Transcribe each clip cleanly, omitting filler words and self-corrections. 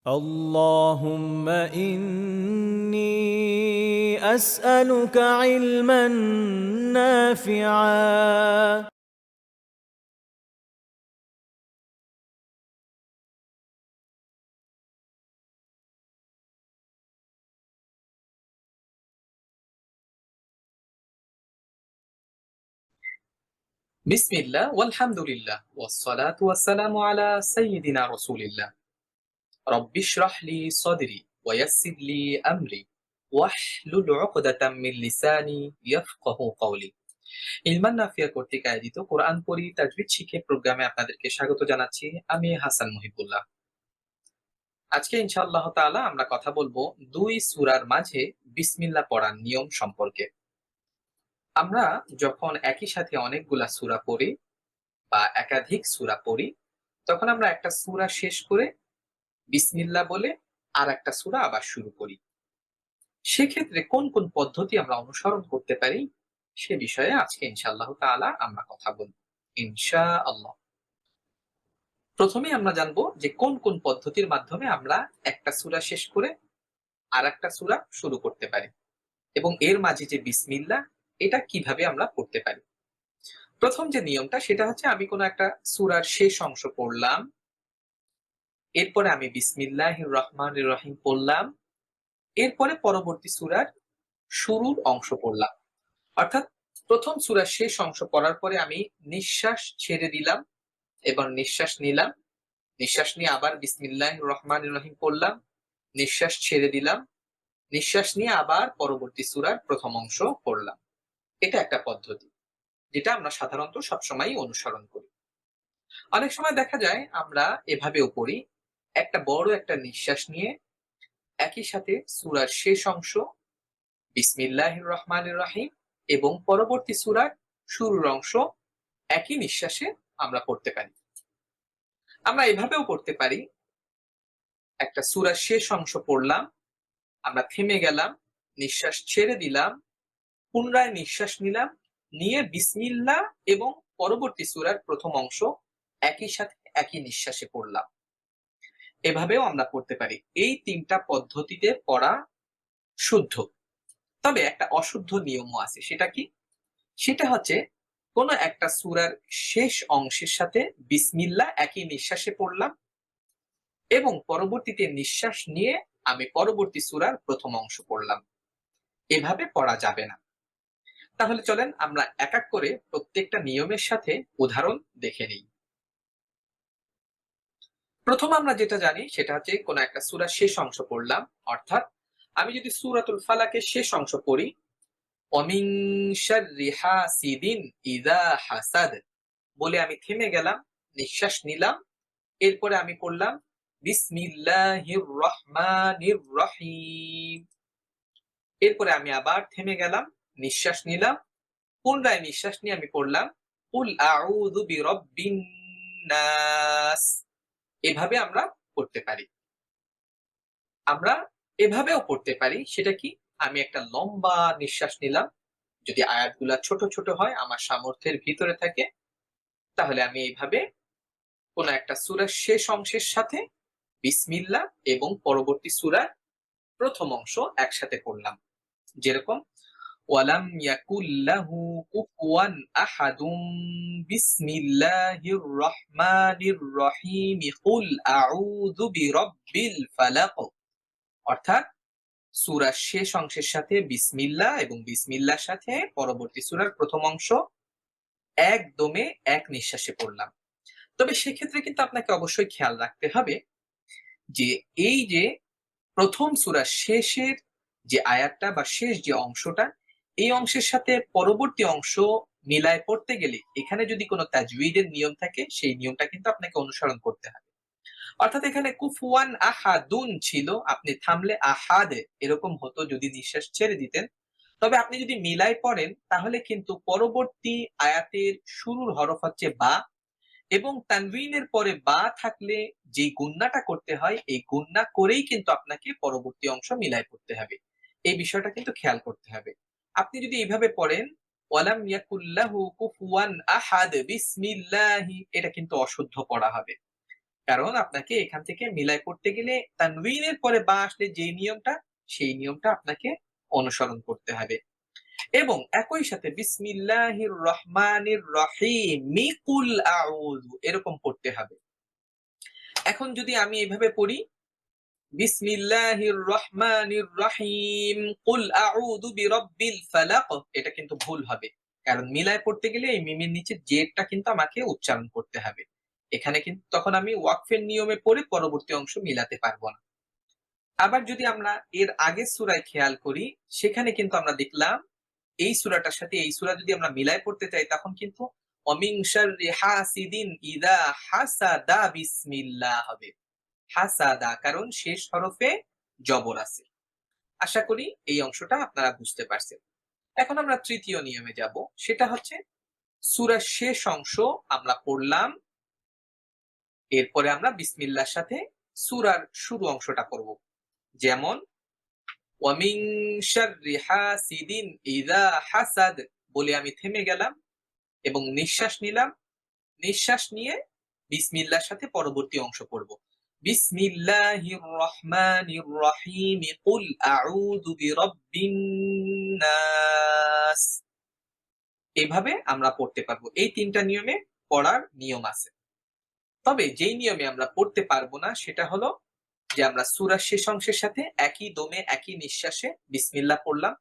اللهم إني أسألك علما نافعا. বিসমিল্লাহ ওয়ালহামদুলিল্লাহ ওয়াসসালাতু ওয়াসসালামু আলা সাইয়্যিদিনা রাসূলিল্লাহ রাব্বিশরাহ লি সাদরি ওয়া ইয়াসসির লি আমরি ওয়াহলুল উকদাতাম মিন লিসানি ইয়াফকাহু কওলি। ইলমান নাফিয়া কর্তৃক আয়োজিত কোরআন পড়ি তাজবিদ শিখে প্রোগ্রামে আপনাদেরকে স্বাগত জানাচ্ছি। আমি হাসান মুহিবুল্লাহ। আজকে ইনশাআল্লাহ তাআলা আমরা কথা বলবো দুই সূরার মাঝে বিসমিল্লাহ পড়ার নিয়ম সম্পর্কে। আমরা যখন একই সাথে অনেকগুলা সূরা পড়ি বা একাধিক সূরা পড়ি, তখন আমরা একটা সূরা শেষ করে বিসমিল্লাহ বলে আরেকটা সূরা আবার শুরু করি। সেক্ষেত্রে কোন কোন পদ্ধতি আমরা অনুসরণ করতে পারি সে বিষয়ে আজকে ইনশাআল্লাহ তাআলা আমরা কথা বলব ইনশাআল্লাহ। প্রথমে আমরা জানবো যে কোন কোন পদ্ধতির মাধ্যমে আমরা একটা সূরা শেষ করে আরেকটা সূরা শুরু করতে পারি এবং এর মাঝে যে বিসমিল্লাহ এটা কিভাবে আমরা পড়তে পারি। প্রথম যে নিয়মটা সেটা হচ্ছে আমি কোনো একটা সূরার শেষ অংশ পড়লাম, এরপরে আমি বিসমিল্লাহির রহমানির রহিম পড়লাম, এরপরে পরবর্তী সূরার শুরুর অংশ পড়লাম। অর্থাৎ প্রথম সূরার শেষ অংশ পড়ার পরে আমি নিঃশ্বাস ছেড়ে দিলাম, এবার নিঃশ্বাস নিলাম, নিঃশ্বাস নিয়ে আবার বিসমিল্লাহির রহমানির রহিম পড়লাম, নিঃশ্বাস ছেড়ে দিলাম, নিঃশ্বাস নিয়ে আবার পরবর্তী সূরার প্রথম অংশ পড়লাম। এটা একটা পদ্ধতি যেটা আমরা সাধারণত সবসময়ই অনুসরণ করি। অনেক সময় দেখা যায় আমরা এভাবেও পড়ি, একটা বড় একটা নিঃশ্বাস নিয়ে একই সাথে সূরার শেষ অংশ বিসমিল্লাহির রহমানির রহিম এবং পরবর্তী সূরার শুরুর অংশ একই নিঃশ্বাসে আমরা পড়তে পারি। আমরা এভাবেও পড়তে পারি, একটা সূরার শেষ অংশ পড়লাম, আমরা থেমে গেলাম, নিঃশ্বাস ছেড়ে দিলাম, পুনরায় নিঃশ্বাস নিলাম, নিয়ে বিসমিল্লাহ এবং পরবর্তী সূরার প্রথম অংশ একই সাথে একই নিঃশ্বাসে পড়লাম। এভাবেও আমরা পড়তে পারি। এই ৩ টা পদ্ধতিতে পড়া শুদ্ধ। তবে একটা অশুদ্ধ নিয়মও আছে। সেটা কি? সেটা হচ্ছে কোন একটা সূরার শেষ অংশের সাথে বিসমিল্লাহ একই নিঃশ্বাসে পড়লাম এবং পরবর্তীতে নিঃশ্বাস নিয়ে আমি পরবর্তী সূরার প্রথম অংশ পড়লাম। এভাবে পড়া যাবে না। তাহলে চলেন আমরা এক এক করে প্রত্যেকটা নিয়মের সাথে উদাহরণ দেখে নিই। প্রথম আমরা যেটা জানি সেটা হচ্ছে কোন একটা সূরার শেষ অংশ পড়লাম, অর্থাৎ আমি যদি সূরাতুল ফালাকের শেষ অংশ পড়ি, ওয়ামিন শাররি হাসিদিন ইযা হাসাদ বলে আমি থেমে গেলাম, নিঃশ্বাস নিলাম, এরপরে আমি পড়লাম বিসমিল্লাহির রহমানির রহিম। এরপরে আমি আবার থেমে গেলাম, নিঃশ্বাস নিলাম, পুনরায় নিঃশ্বাস নিয়ে আমি পড়লাম কুল আউযু বিরাব্বিন নাস। এভাবে আমরা পড়তে পারি। আমরা এভাবেও পড়তে পারি, সেটা কি? আমি একটা লম্বা নিঃশ্বাস নিলাম, যদি আয়াতগুলা ছোট ছোট হয় আমার সামর্থ্যের ভিতরে থাকে, তাহলে আমি এইভাবে কোন একটা সূরার শেষ অংশের সাথে বিসমিল্লাহ এবং পরবর্তী সূরার প্রথম অংশ একসাথে পড়লাম। যেরকম ওয়ালাম ইয়াকুল্লাহু কুফুয়ান আহাদুম বিসমিল্লাহির রহমানির রহিম কুল আউযু বিরাব্বিল ফালাক। অর্থাৎ সূরার শেষ অংশের সাথে বিসমিল্লাহ এবং বিসমিল্লাহর সাথে পরবর্তী সূরার প্রথম অংশ একদমে এক নিঃশ্বাসে পড়লাম। তবে সেক্ষেত্রে কিন্তু আপনাকে অবশ্যই খেয়াল রাখতে হবে যে এই যে প্রথম সূরার শেষের যে আয়াতটা বা শেষ যে অংশটা, এই অংশের সাথে পরবর্তী অংশ মিলায় পড়তে গেলে এখানে যদি কোনো তাজউীদের নিয়ম থাকে সেই নিয়মটা কিন্তু আপনাকে অনুসরণ করতে হবে। অর্থাৎ এখানে কুফুয়ান আহাদুন ছিল, আপনি থামলে আহাদ এরকম হতো যদি নিঃশ্বাস ছেড়ে দিতেন। তবে আপনি যদি মিলায় পড়েন তাহলে কিন্তু পরবর্তী আয়াতের শুরুর হরফ হচ্ছে বা এবং তানভিনের পরে বা থাকলে যে গুন্নাটা করতে হয় এই গুন্না করেই কিন্তু আপনাকে পরবর্তী অংশ মিলায় পড়তে হবে। এই বিষয়টা কিন্তু খেয়াল করতে হবে। আপনি যদি এইভাবে পড়েন ওয়ালাম ইয়াকুল্লাহু কুফুয়ান আহাদ বিসমিল্লাহি, এটা কিন্তু অশুদ্ধ পড়া হবে। কারণ আপনাকে এখান থেকে মিলাই পড়তে গেলে তানউইনের পরে বা আসলে যে নিয়মটা, সেই নিয়মটা আপনাকে অনুসরণ করতে হবে। এবং একই সাথে বিসমিল্লাহির রহমানির রহিম কুল আউযু এরকম পড়তে হবে। এখন যদি আমি এভাবে পড়ি বিসমিল্লাহির রহমানির রহিম কুল আউযু বিরাব্বিল ফালাক, এটা কিন্তু ভুল হবে। কারণ মিলায় পড়তে গেলে এই মিমের নিচে জেরটা কিন্তু আমাকে উচ্চারণ করতে হবে। এখানে কিন্তু তখন আমি ওয়াকফের নিয়মে পড়ে পরবর্তী অংশ মিলাতে পারবো না। আবার যদি আমরা এর আগের সূরায় খেয়াল করি, সেখানে কিন্তু আমরা দেখলাম এই সূরাটার সাথে এই সূরা যদি আমরা মিলায় পড়তে চাই, তখন কিন্তু ওয়ামিন শাররি হাসিদিন ইযা হাসাদা বিসমিল্লাহ হবে। হাসাদা, কারণ শেষ হরফে জবর আছে। আশা করি এই অংশটা আপনারা বুঝতে পারছেন। এখন আমরা তৃতীয় নিয়মে যাব, সেটা হচ্ছে সূরার শেষ অংশ আমরা পড়লাম, এরপরে আমরা বিসমিল্লাহর সাথে সূরার শুরু অংশটা পড়ব। যেমন ওয়ামিন শাররি হাসিদিন ইযা হাসাদ বলে আমি থেমে গেলাম এবং নিঃশ্বাস নিলাম, নিঃশ্বাস নিয়ে বিসমিল্লাহর সাথে পরবর্তী অংশ পড়ব। বিসমিল্লাহির রহমানির রহিম কুল আউযু বিরাব্বিন নাস, এভাবে আমরা পড়তে পারবো। এই তিনটা নিয়মে পড়ার নিয়ম আছে। তবে যেই নিয়মে আমরা পড়তে পারবো না সেটা হলো যে আমরা সূরার শেষ অংশের সাথে একই দমে একই নিঃশ্বাসে বিসমিল্লাহ পড়লাম,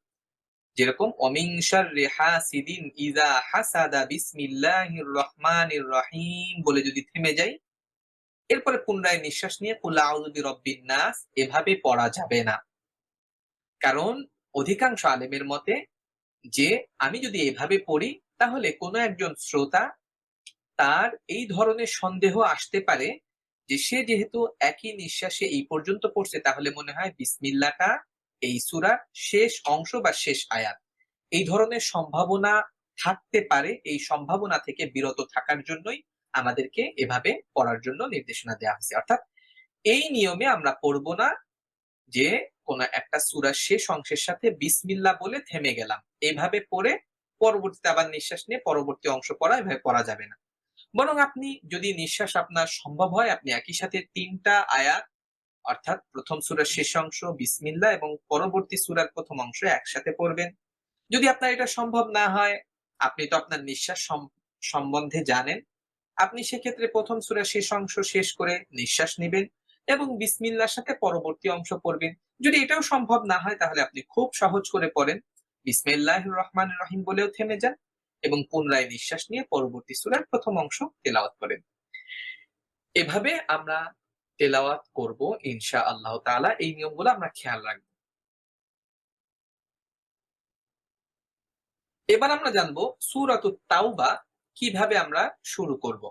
যেরকম ওয়ামিন শাররি হাসিদিন ইযা হাসাদা বিসমিল্লাহির রহমানির রহিম বলে যদি থেমে যাই, এরপরে পুনরায় নিঃশ্বাস নিয়ে কুল আউযু বিরাব্বিন নাস এভাবে পড়া যাবে না। কারণ অধিকাংশ আলেমের মতে যে আমি যদি এভাবে পড়ি তাহলে কোনো একজন শ্রোতা তার এই ধরনের সন্দেহ আসতে পারে যে সে যেহেতু একই নিঃশ্বাসে এই পর্যন্ত পড়ছে, তাহলে মনে হয় বিসমিল্লাহটা এই সূরার শেষ অংশ বা শেষ আয়াত। এই ধরনের সম্ভাবনা থাকতে পারে। এই সম্ভাবনা থেকে বিরত থাকার জন্যই আমাদেরকে এভাবে পড়ার জন্য নির্দেশনা দেওয়া হয়েছে। অর্থাৎ এই নিয়মে আমরা পড়ব না যে কোন একটা সূরার শেষ অংশের সাথে বিসমিল্লাহ বলে থেমে গেলাম, এভাবে পড়ে পরবর্তীতে আবার নিঃশ্বাস নিয়ে পরবর্তী অংশ পড়া, এভাবে পড়া যাবে না। বরং আপনি যদি নিঃশ্বাস আপনার সম্ভব হয়, আপনি একই সাথে ৩ টা আয়াত অর্থাৎ প্রথম সূরার শেষ অংশ বিসমিল্লাহ এবং পরবর্তী সূরার প্রথম অংশ একসাথে পড়বেন। যদি আপনার এটা সম্ভব না হয়, আপনি তো আপনার নিঃশ্বাস সম্বন্ধে জানেন, আপনি সেক্ষেত্রে প্রথম সূরার শেষ অংশ শেষ করে নিঃশ্বাস নেবেন এবং বিসমিল্লাহর সাথে পরবর্তী অংশ পড়বেন। যদি এটাও সম্ভব না হয়, তাহলে আপনি খুব সহজ করে পড়েন, বিসমিল্লাহির রহমানির রহিম বলেও থেমে যান এবং পুনরায় নিঃশ্বাস নিয়ে পরবর্তী সূরার প্রথম অংশ তেলাওয়াত করেন। এভাবে আমরা তেলাওয়াত করব ইনশাআল্লাহ তাআলা। এই নিয়মগুলো আমরা খেয়াল রাখব। এবার আমরা জানবো সূরাতুত তাওবা কিভাবে আমরা শুরু করব।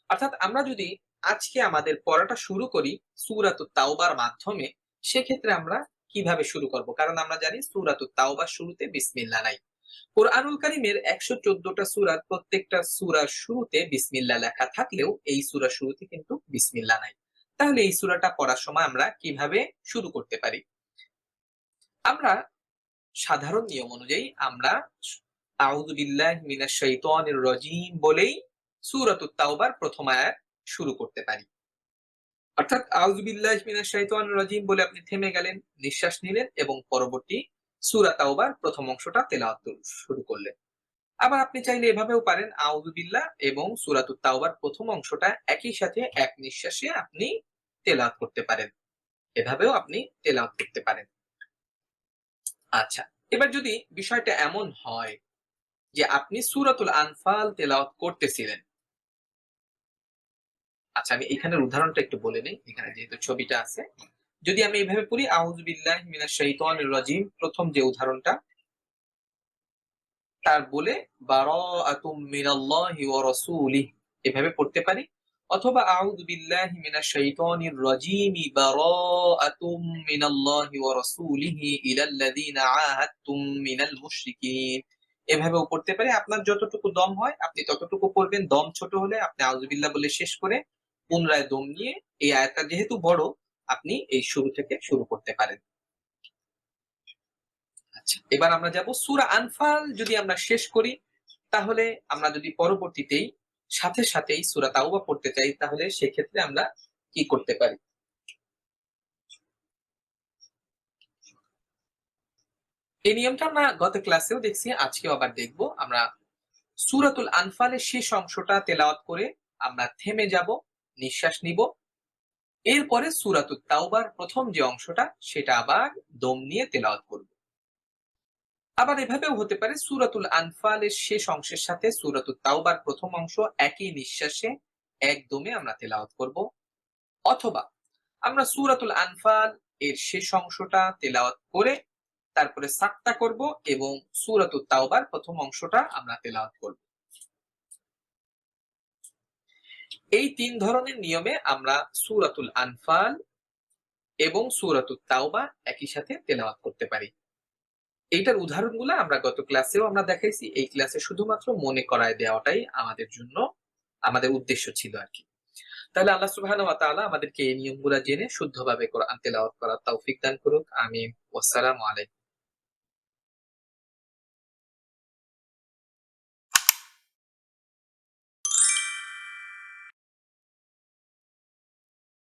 অর্থাৎ আমরা যদি আজকে আমাদের পড়াটা শুরু করি সূরাতুত তাওবার মাধ্যমে, সেক্ষেত্রে আমরা কিভাবে শুরু করব? কারণ আমরা জানি সূরাতুত তাওবার শুরুতে বিসমিল্লাহ নাই। কোরআনুল কারীমের ১১৪ টা সূরার প্রত্যেকটা সূরার শুরুতে বিসমিল্লাহ লেখা থাকলেও এই সূরার শুরুতে কিন্তু বিসমিল্লাহ নাই। তাহলে এই সূরাটা পড়ার সময় আমরা কিভাবে শুরু করতে পারি? আমরা সাধারণ নিয়ম অনুযায়ী আমরা আউযু বিল্লাহি মিনাশ শাইতানির রাজীম বলেই সূরাতুত তাওবার প্রথম আয়াত শুরু করতে পারি। অর্থাৎ আউযু বিল্লাহি মিনাশ শাইতানির রাজীম বলে আপনি থেমে গেলেন, নিঃশ্বাস নিলেন এবং পরবর্তী সূরা তাওবার প্রথম অংশটা তেলাওয়াত শুরু করলেন। আবার আপনি চাইলে এভাবেও পারেন, আউযু বিল্লাহ এবং সূরাতুত তাওবার প্রথম অংশটা একই সাথে এক নিঃশ্বাসে আপনি তেলাওয়াত করতে পারেন। এভাবেও আপনি তেলাওয়াত করতে পারেন। আচ্ছা, এবার যদি বিষয়টা এমন হয় যে আপনি সূরাতুল আনফাল তেলাওয়াত করতেছিলেন। আচ্ছা, আমি এখানের উদাহরণটা একটু বলে নেই, এখানে যেহেতু ছবিটা আছে। যদি আমি এইভাবে পড়ি আউযু বিল্লাহি মিনাশ শাইতানির রাজীম, প্রথম যে উদাহরণটা তার বলে বারাআতুম মিনাল্লাহি ওয়া রাসূলিহি এভাবে পড়তে পারি, অথবা আউযু বিল্লাহি মিনাশ শাইতানির রাজীম বারাআতুম মিনাল্লাহি ওয়া রাসূলিহি ইলাল্লাযীনা আহাদতুম মিনাল মুশরিকিন এভাবেও পড়তে পারি। আপনার যতটুকু দম হয় আপনি ততটুকু পড়বেন। দম ছোট হলে আপনি আউযু বিল্লাহ বলে শেষ করে পুনরায় দম নিয়ে এই আয়াতটা যেহেতু বড়, আপনি এই শুরু থেকে শুরু করতে পারেন। আচ্ছা, এবার আমরা যাব সূরা আনফাল যদি আমরা শেষ করি, তাহলে আমরা যদি পরবর্তীতেই সাথে সাথেই সূরা তাওবা পড়তে চাই, তাহলে সেক্ষেত্রে আমরা কি করতে পারি। এই নিয়মটা আমরা গত ক্লাসেও দেখছি, আজকেও আবার দেখব। আমরা সূরাতুল আনফালের শেষ অংশটা তেলাওয়াত করে আমরা থেমে যাব, নিঃশ্বাস নিব। এরপরে সূরাতুত তাওবার প্রথম যে অংশটা সেটা আবার দম নিয়ে তেলাওয়াত করব। আবার এভাবেও হতে পারে সূরাতুল আনফালের শেষ অংশের সাথে সূরাতুত তাওবার প্রথম অংশ একই নিঃশ্বাসে একদমে আমরা তেলাওয়াত করব। অথবা আমরা সূরাতুল আনফাল এর শেষ অংশটা তেলাওয়াত করে তারপরে সাক্তা করব এবং সূরাতুত তাওবার প্রথম অংশটা আমরা তেলাওয়াত করব। এই তিন ধরনের নিয়মে আমরা সূরাতুল আনফাল এবং সূরাতুত তাওবা একই সাথে তেলাওয়াত করতে পারি। এইটার উদাহরণগুলো আমরা গত ক্লাসেও আমরা দেখাইছি। এই ক্লাসে শুধুমাত্র মনে করায় দেওয়াটাই আমাদের জন্য আমাদের উদ্দেশ্য ছিল আর কি। তাহলে আল্লাহ সুবহানাহু ওয়া তাআলা আমাদেরকে এই নিয়মগুলো জেনে শুদ্ধভাবে কোরআন তেলাওয়াত করার তৌফিক দান করুক। আমিন। ওয়াসসালামু আলাইকুম।